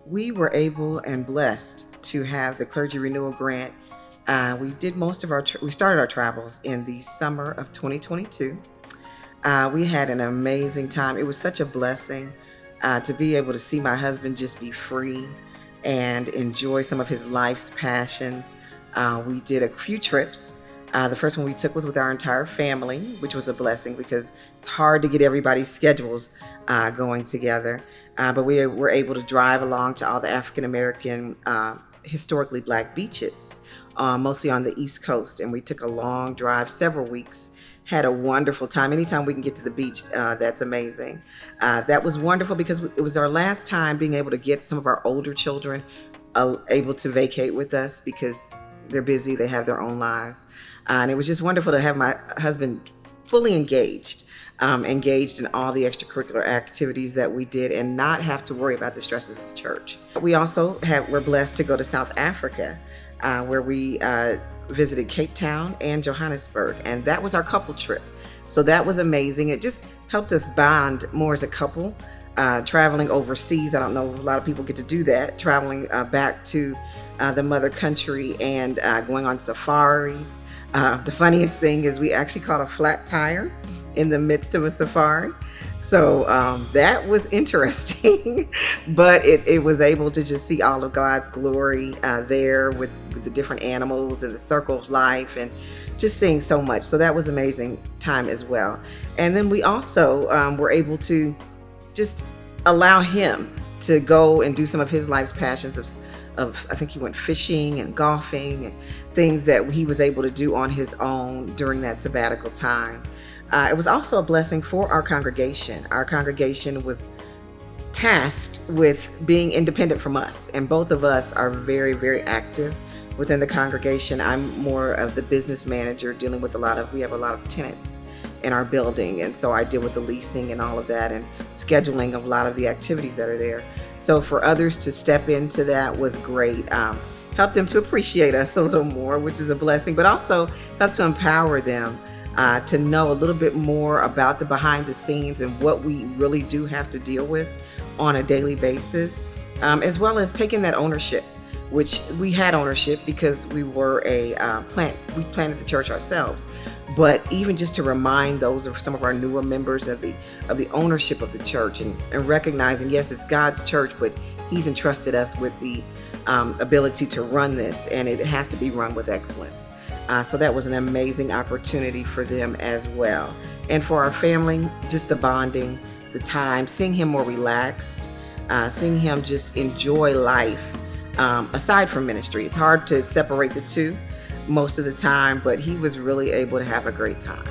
We were able and blessed to have the clergy renewal grant. We did most of we started our travels in the summer of 2022. We had an amazing time. It was such a blessing to be able to see my husband just be free and enjoy some of his life's passions. We did a few trips. The first one we took was with our entire family, which was a blessing because it's hard to get everybody's schedules going together. But we were able to drive along to all the African American historically Black beaches, mostly on the East Coast. And we took a long drive, several weeks, had a wonderful time. Anytime we can get to the beach, that's amazing. That was wonderful because it was our last time being able to get some of our older children able to vacate with us because they're busy, they have their own lives. And it was just wonderful to have my husband fully engaged in all the extracurricular activities that we did and not have to worry about the stresses of the church. We also were blessed to go to South Africa, where we visited Cape Town and Johannesburg, and that was our couple trip. So that was amazing. It just helped us bond more as a couple, traveling overseas. I don't know if a lot of people get to do that, traveling back to the mother country and going on safaris. The funniest thing is we actually caught a flat tire in the midst of a safari. So that was interesting, but it was able to just see all of God's glory there with the different animals and the circle of life and just seeing so much. So that was an amazing time as well. And then we also were able to just allow him to go and do some of his life's passions of I think he went fishing and golfing and things that he was able to do on his own during that sabbatical time. It was also a blessing for our congregation. Our congregation was tasked with being independent from us, and both of us are very, very active within the congregation. I'm more of the business manager, dealing with we have a lot of tenants in our building, and so I deal with the leasing and all of that and scheduling of a lot of the activities that are there. So for others to step into that was great. Help them to appreciate us a little more, which is a blessing, but also help to empower them to know a little bit more about the behind the scenes and what we really do have to deal with on a daily basis, as well as taking that ownership, which we had ownership because we were we planted the church ourselves. But even just to remind those of some of our newer members of the ownership of the church and recognizing, yes, it's God's church, but He's entrusted us with the ability to run this, and it has to be run with excellence. So that was an amazing opportunity for them as well. And for our family, just the bonding, the time, seeing him more relaxed, seeing him just enjoy life aside from ministry. It's hard to separate the two most of the time, but he was really able to have a great time.